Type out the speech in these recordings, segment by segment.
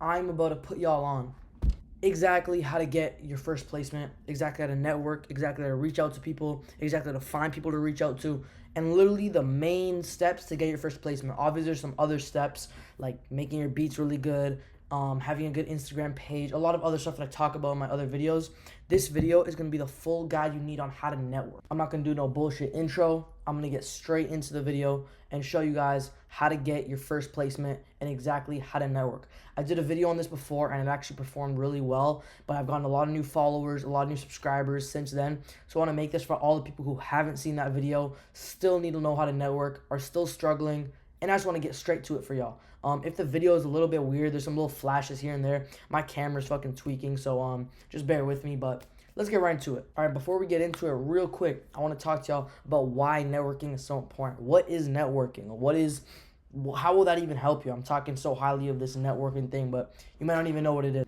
I'm about to put y'all on exactly how to get your first placement, exactly how to network, exactly how to reach out to people, exactly how to find people to reach out to, and literally the main steps to get your first placement. Obviously, there's some other steps like making your beats really good, having a good Instagram page, a lot of other stuff that I talk about in my other videos. This video is gonna be the full guide you need on how to network. I'm not gonna do no bullshit intro. I'm gonna get straight into the video and show you guys how to get your first placement and exactly how to network. I did a video on this before and it actually performed really well, but I've gotten a lot of new followers, a lot of new subscribers since then. So I want to make this for all the people who haven't seen that video, still need to know how to network, are still struggling, and I just want to get straight to it for y'all. If the video is a little bit weird, there's some little flashes here and there. My camera's fucking tweaking, so just bear with me, but let's get right into it. All right, before we get into it real quick, I want to talk to y'all about why networking is so important. What is networking? How will that even help you? I'm talking so highly of this networking thing, but you might not even know what it is.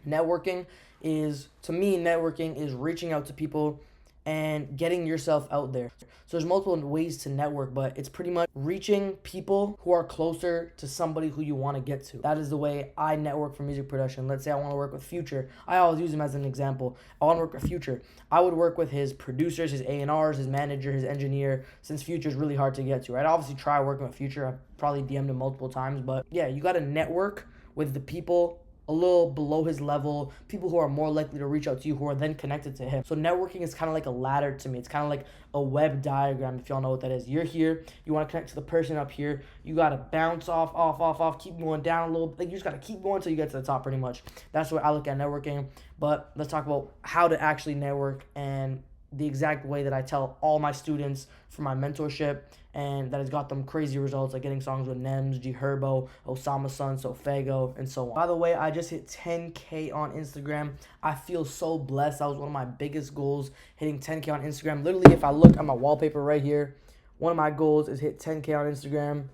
To me, networking is reaching out to people and getting yourself out there. So there's multiple ways to network, but it's pretty much reaching people who are closer to somebody who you want to get to. That is the way I network for music production. Let's say I want to work with Future. I always use him as an example. I want to work with Future. I would work with his producers, his A&Rs, his manager, his engineer, since Future's really hard to get to. I'd obviously try working with Future. I've probably DM'd him multiple times, but yeah, you got to network with the people a little below his level, people who are more likely to reach out to you, who are then connected to him. So networking is kind of like a ladder to me. It's kind of like a web diagram, if y'all know what that is. You're here, you want to connect to the person up here, you got to bounce off, keep going down a little, like you just got to keep going until you get to the top pretty much. That's what I look at networking. But let's talk about how to actually network and the exact way that I tell all my students for my mentorship, and that has got them crazy results, like getting songs with Nems, G Herbo, Osama Sun, Sofego, and so on. By the way, I just hit 10K on Instagram. I feel so blessed. That was one of my biggest goals, hitting 10K on Instagram. Literally, if I look at my wallpaper right here, one of my goals is hit 10K on Instagram.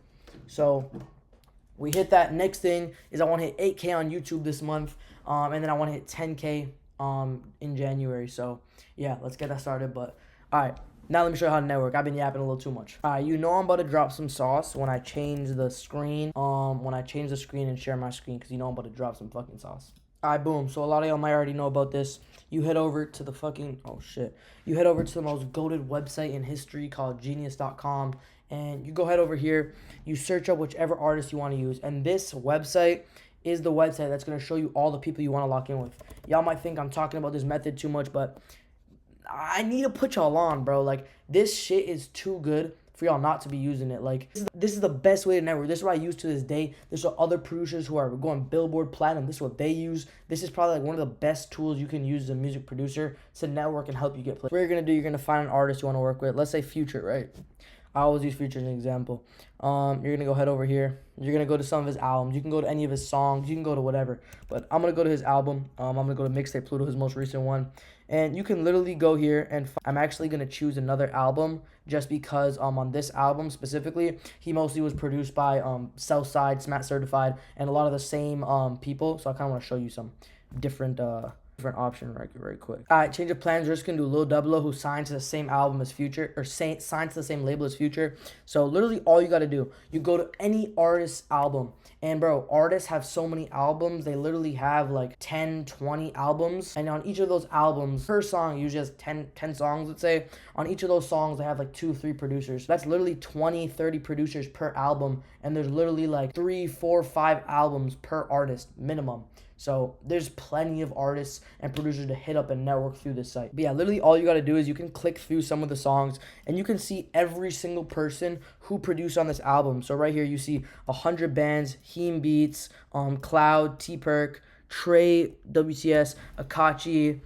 So we hit that. Next thing is I want to hit 8K on YouTube this month, and then I want to hit 10K in January. So yeah, let's get that started. But all right, now let me show you how to network. I've been yapping a little too much. All right, you know I'm about to drop some sauce when I change the screen. And share my screen, because you know I'm about to drop some fucking sauce. All right, boom. So a lot of y'all might already know about this. You head over to the You head over to the most goated website in history called genius.com, and you go head over here. You search up whichever artist you want to use, and this website is the website that's going to show you all the people you want to lock in with. Y'all might think I'm talking about this method too much, but I need to put y'all on, bro. Like, this shit is too good for y'all not to be using it. Like, this is the best way to network. This is what I use to this day. This is what other producers who are going Billboard Platinum, this is what they use. This is probably like one of the best tools you can use as a music producer to network and help you get played. What you're going to do, you're going to find an artist you want to work with. Let's say Future, right? I always use Future as an example. You're going to go head over here. You're going to go to some of his albums. You can go to any of his songs. You can go to whatever. But I'm going to go to his album. I'm going to go to Mixtape Pluto, his most recent one. And you can literally go here and I'm actually going to choose another album just because on this album specifically, he mostly was produced by Southside, Smat Certified, and a lot of the same people. So I kind of want to show you some different option right quick. All right, change of plans. We're just gonna do Lil Double O, who signed to the same album as Future, or signed to the same label as Future. So literally all you gotta do, you go to any artist's album, and bro, artists have so many albums. They literally have like 10, 20 albums, and on each of those albums, per song usually has 10 songs, let's say. On each of those songs, they have like 2, 3 producers. That's literally 20, 30 producers per album, and there's literally like 3, 4, 5 albums per artist minimum. So there's plenty of artists and producers to hit up and network through this site. But yeah, literally all you got to do is you can click through some of the songs and you can see every single person who produced on this album. So right here you see 100 bands, Heem Beats, Cloud, T-Perk, Trey, WTS, Akachi,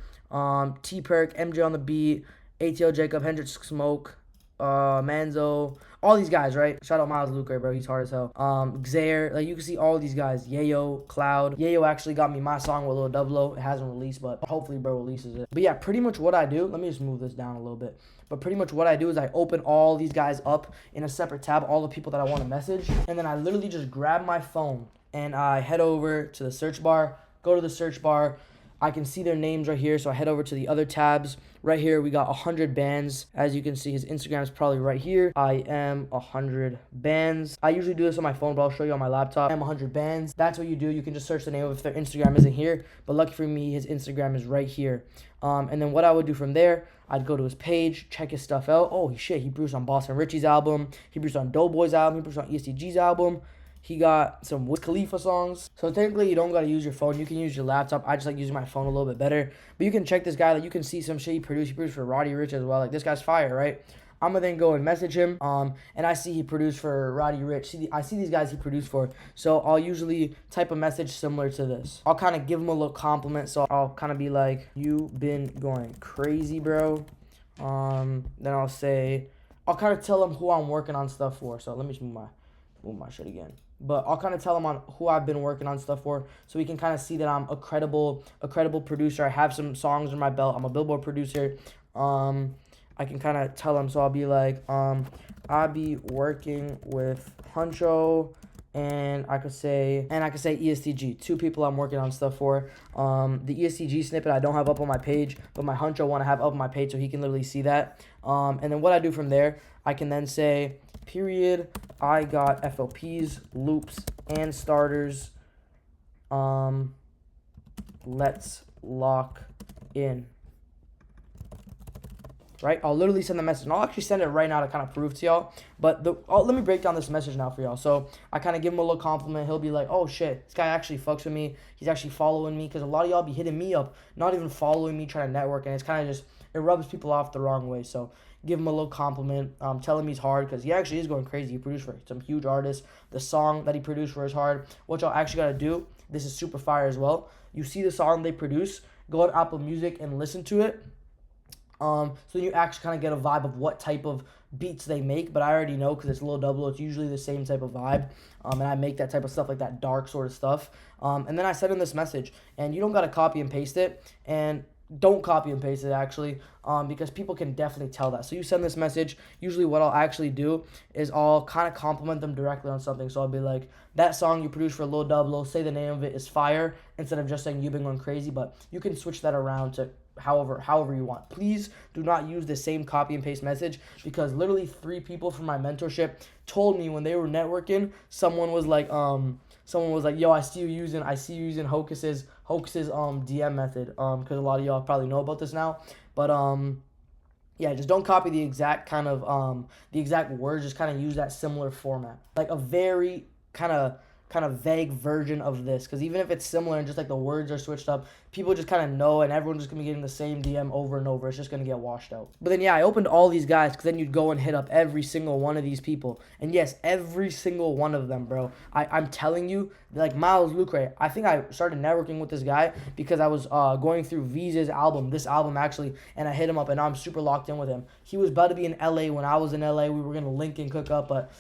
T-Perk, MJ on the Beat, ATL Jacob, Hendrix Smoke, Manzo, all these guys, right? Shout out Miles Luke, bro. He's hard as hell. Xair, like you can see all these guys. Yayo, Cloud. Yayo actually got me my song with Lil Double O. It hasn't released, but hopefully bro releases it. But yeah, pretty much what I do, let me just move this down a little bit. But pretty much what I do is I open all these guys up in a separate tab, all the people that I want to message, and then I literally just grab my phone and I head over to the search bar, go to the search bar. I can see their names right here. So I head over to the other tabs. Right here, we got 100 bands. As you can see, his Instagram is probably right here. I am 100 bands. I usually do this on my phone, but I'll show you on my laptop. I am 100 bands. That's what you do. You can just search the name if their Instagram isn't here. But lucky for me, his Instagram is right here. And then what I would do from there, I'd go to his page, check his stuff out. Oh, shit, he produced on Boston Richie's album. He produced on Doughboy's album. He produced on ESTG's album. He got some Wiz Khalifa songs. So technically, you don't got to use your phone. You can use your laptop. I just like using my phone a little bit better. But you can check this guy. Like, you can see some shit he produced. He produced for Roddy Ricch as well. Like, this guy's fire, right? I'm going to then go and message him. And I see he produced for Roddy Ricch. I see these guys he produced for. So I'll usually type a message similar to this. I'll kind of give him a little compliment. So I'll kind of be like, you been going crazy, bro. Then I'll kind of tell him who I'm working on stuff for. So let me just move my shit again. But I'll kind of tell him on who I've been working on stuff for, so he can kind of see that I'm a credible producer. I have some songs in my belt. I'm a Billboard producer. I can kind of tell him, so I'll be like, I'll be working with Huncho, and I could say ESTG. 2 people I'm working on stuff for. The ESTG snippet I don't have up on my page, but my Huncho want to have up on my page so he can literally see that. And then what I do from there, I can then say, period, I got FLPs, loops, and starters. Let's lock in. Right? I'll literally send the message. And I'll actually send it right now to kind of prove to y'all. But let me break down this message now for y'all. So I kind of give him a little compliment. He'll be like, oh, shit, this guy actually fucks with me. He's actually following me. Because a lot of y'all be hitting me up, not even following me, trying to network. And it's kind of just, it rubs people off the wrong way. So give him a little compliment. Tell him he's hard, because he actually is going crazy. He produced for some huge artists. The song that he produced for is hard. What y'all actually got to do, this is super fire as well. You see the song they produce, go on Apple Music and listen to it. So you actually kind of get a vibe of what type of beats they make, but I already know because it's Lil Double. It's usually the same type of vibe, and I make that type of stuff, like that dark sort of stuff. And then I send him this message, and you don't got to copy and paste it, and don't copy and paste it actually, because people can definitely tell that. So you send this message. Usually what I'll actually do is I'll kind of compliment them directly on something. So I'll be like, that song you produced for Lil Double, say the name of it is fire, instead of just saying you've been going crazy. But you can switch that around to however you want. Please do not use the same copy and paste message, because literally 3 people from my mentorship told me when they were networking, someone was like, yo, I see you using Hocus's DM method, because a lot of y'all probably know about this now. But yeah, just don't copy the exact kind of the exact words. Just kind of use that similar format, like a very kind of vague version of this, because even if it's similar and just like the words are switched up, people just kind of know, and everyone's just gonna be getting the same DM over and over. It's just gonna get washed out. But then yeah, I opened all these guys, because then you'd go and hit up every single one of these people, and yes, every single one of them, bro. I'm telling you, like Miles Lucre, I think I started networking with this guy because I was going through Visa's album, this album actually, and I hit him up, and now I'm super locked in with him. He was about to be in LA when I was in LA. We were gonna link and cook up, but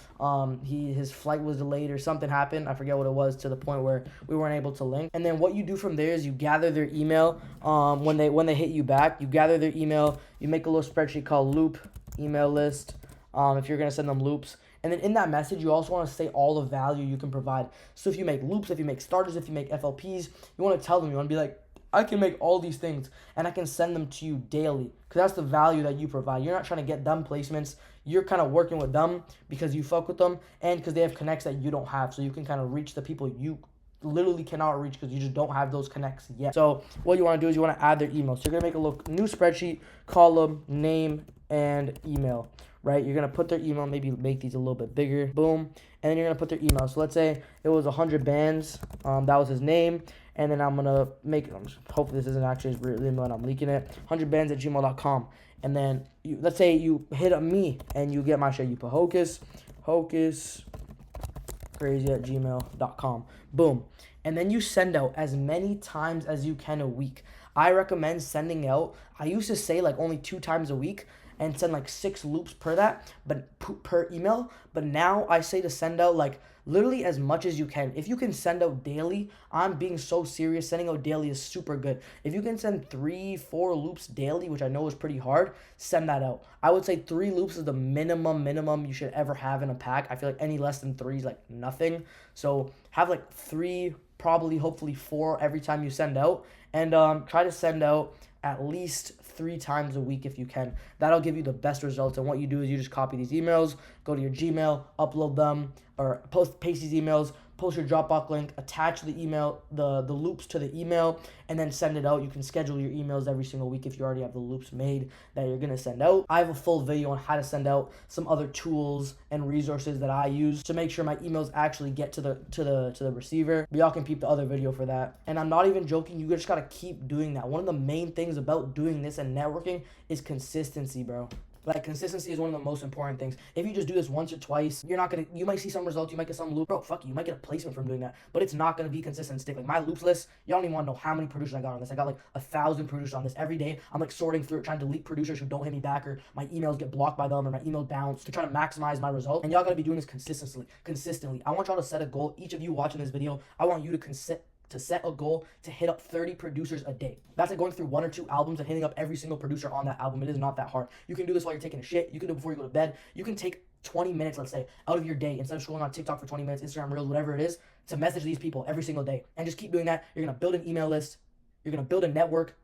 his flight was delayed or something happened. I forget what it was, to the point where we weren't able to link. And then what you do from there is you gather their email. When they hit you back, you gather their email. You make a little spreadsheet called loop email list, if you're gonna send them loops. And then in that message, you also want to say all the value you can provide. So if you make loops, if you make starters, if you make FLPs, you want to tell them, you want to be like, I can make all these things, and I can send them to you daily, because that's the value that you provide. You're not trying to get them placements. You're kind of working with them because you fuck with them, and because they have connects that you don't have, so you can kind of reach the people you literally cannot reach because you just don't have those connects yet. So what you want to do is you want to add their email. So you're going to make a new spreadsheet, column, name, and email, right? You're going to put their email, maybe make these a little bit bigger, boom, and then you're going to put their email. So let's say it was 100 bands, that was his name, and then I'm going to make, hopefully this isn't actually his real email and I'm leaking it, 100bands@gmail.com. And then let's say you hit up me and you get my shit. You put Hocus crazy@gmail.com. Boom. And then you send out as many times as you can a week. I recommend sending out, I used to say like only 2 times a week, and send like 6 loops per that, but per email. But now I say to send out like literally as much as you can. If you can send out daily, I'm being so serious. Sending out daily is super good. If you can send 3, 4 loops daily, which I know is pretty hard, send that out. I would say 3 loops is the minimum you should ever have in a pack. I feel like any less than 3 is like nothing. So have like 3, probably hopefully 4 every time you send out, and try to send out at least 3 times a week if you can. That'll give you the best results. And what you do is you just copy these emails, go to your Gmail, upload them, or paste these emails, post your Dropbox link, attach the email, the loops to the email, and then send it out. You can schedule your emails every single week if you already have the loops made that you're gonna send out. I have a full video on how to send out some other tools and resources that I use to make sure my emails actually get to the receiver. But y'all can peep the other video for that. And I'm not even joking, you just gotta keep doing that. One of the main things about doing this and networking is consistency, bro. Like, consistency is one of the most important things. If you just do this once or twice, you might see some results, you might get some loop. Bro, fuck you might get a placement from doing that, but it's not going to be consistent stick. Like, my loops list, y'all don't even want to know how many producers I got on this. I got like 1,000 producers on this every day. I'm like sorting through it, trying to delete producers who don't hit me back, or my emails get blocked by them, or my email bounce, to try to maximize my results. And y'all got to be doing this consistently. I want y'all to set a goal. Each of you watching this video, I want you to set a goal to hit up 30 producers a day. That's like going through 1 or 2 albums and hitting up every single producer on that album. It is not that hard. You can do this while you're taking a shit. You can do it before you go to bed. You can take 20 minutes, let's say, out of your day, instead of scrolling on TikTok for 20 minutes, Instagram Reels, whatever it is, to message these people every single day. And just keep doing that. You're going to build an email list. You're going to build a network.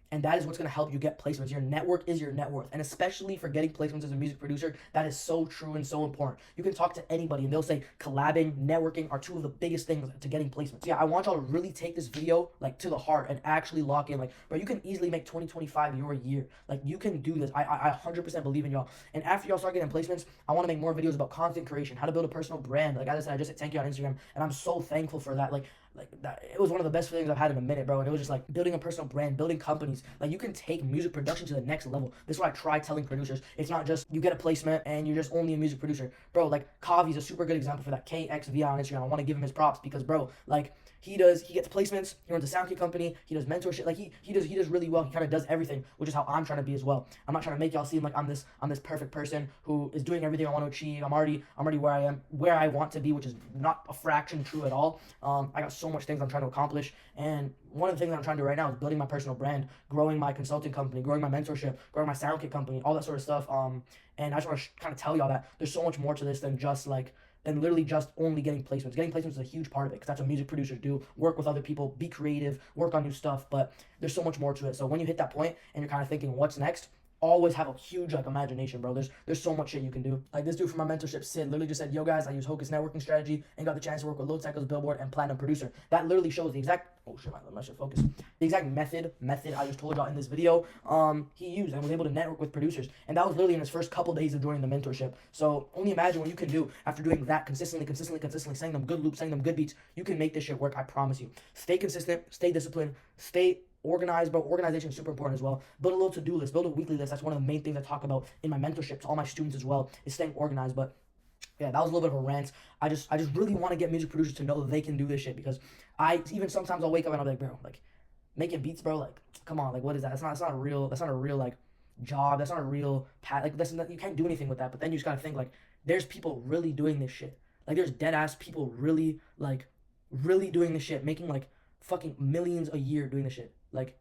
And that is what's going to help you get placements. Your network is your net worth. And especially for getting placements as a music producer, that is so true and so important. You can talk to anybody and they'll say collabing, networking are 2 of the biggest things to getting placements. Yeah, I want y'all to really take this video like to the heart and actually lock in. Like, bro, you can easily make 2025 your year. Like, you can do this. I 100% believe in y'all. And after y'all start getting placements, I want to make more videos about content creation, how to build a personal brand. Like, as I said, I just hit 10K on Instagram, and I'm so thankful for that. Like that, it was one of the best feelings I've had in a minute, bro. And it was just like building a personal brand, building companies. Like, you can take music production to the next level. This is what I try telling producers. It's not just you get a placement and you're just only a music producer, bro. Like, Kavi's a super good example for that. KXVI on Instagram. I want to give him his props because, bro, like, he gets placements, he runs a sound kit company, he does mentorship, like he does really well. He kind of does everything, which is how I'm trying to be as well. I'm not trying to make y'all seem like I'm this perfect person who is doing everything I want to achieve. I'm already where I want to be, which is not a fraction true at all. I got so much things I'm trying to accomplish, and one of the things I'm trying to do right now is building my personal brand, growing my consulting company, growing my mentorship, growing my sound kit company, all that sort of stuff. And I just want to kind of tell y'all that there's so much more to this than literally just only getting placements. Getting placements is a huge part of it, because that's what music producers do. Work with other people, be creative, work on new stuff, but there's so much more to it. So when you hit that point and you're kind of thinking, what's next? Always have a huge imagination, bro. There's so much shit you can do. Like, this dude from my mentorship, Sid, literally just said, yo guys, I use Hocus networking strategy and got the chance to work with Low Cycles, Billboard, and Platinum Producer. That literally shows the exact focus. The exact method I just told y'all in this video, he used and was able to network with producers. And that was literally in his first couple days of joining the mentorship. So only imagine what you can do after doing that consistently, sending them good loops, sending them good beats. You can make this shit work, I promise you. Stay consistent, stay disciplined, stay organized, bro. Organization is super important as well. Build a little to-do list, build a weekly list. That's one of the main things I talk about in my mentorship to all my students as well, is staying organized. But yeah, that was a little bit of a rant. I just really want to get music producers to know that they can do this shit, because even sometimes I'll wake up and I'll be like, bro, like, making beats, bro, like, come on, like, what is that? That's not a real like job. That's not a real path. Like, you can't do anything with that. But then you just gotta think, like, there's people really doing this shit. Like, there's dead ass people really doing this shit, making like fucking millions a year doing this shit. Like,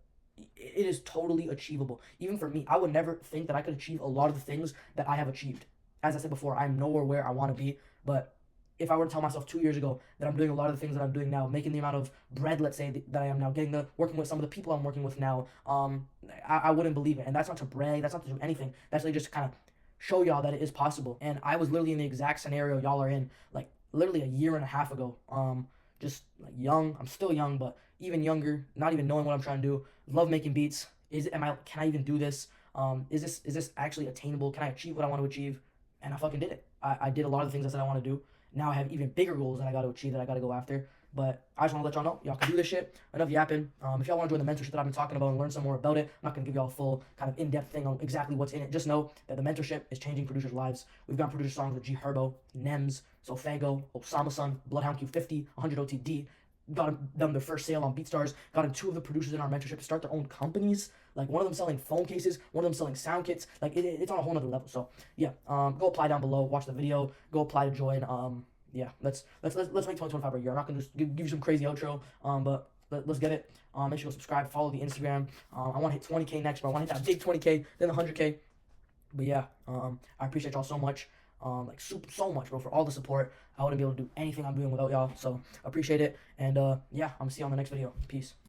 it is totally achievable. Even for me, I would never think that I could achieve a lot of the things that I have achieved. As I said before, I'm nowhere where I want to be, but if I were to tell myself 2 years ago that I'm doing a lot of the things that I'm doing now, making the amount of bread, let's say, that I am now, working with some of the people I'm working with now, I wouldn't believe it. And that's not to brag, that's not to do anything. That's really just to kind of show y'all that it is possible. And I was literally in the exact scenario y'all are in, like, literally a year and a half ago. Just like young, I'm still young, but even younger, not even knowing what I'm trying to do. Love making beats. Can I even do this? Is this actually attainable? Can I achieve what I want to achieve? And I fucking did it. I did a lot of the things I said I want to do. Now I have even bigger goals that I got to achieve, that I got to go after. But I just want to let y'all know, y'all can do this shit. Enough yapping. If y'all want to join the mentorship that I've been talking about and learn some more about it, I'm not going to give y'all a full kind of in-depth thing on exactly what's in it. Just know that the mentorship is changing producers' lives. We've got producer songs with G Herbo, Nems, Sofago, Osama Sun, Bloodhound Q50, 100 OTD, got them their first sale on BeatStars, gotten 2 of the producers in our mentorship to start their own companies. Like one of them selling phone cases, one of them selling sound kits. Like it's on a whole nother level. So yeah, go apply down below, watch the video, go apply to join. Yeah, let's make 2025 a year. I'm not gonna just give you some crazy outro, but let's get it. Make sure to subscribe, follow the Instagram. I want to hit 20K next, but I want to hit that big 20K, then the 100K. But yeah, I appreciate y'all so much. Like so much, bro, for all the support. I wouldn't be able to do anything I'm doing without y'all. So appreciate it. And yeah, I'm gonna see you on the next video. Peace.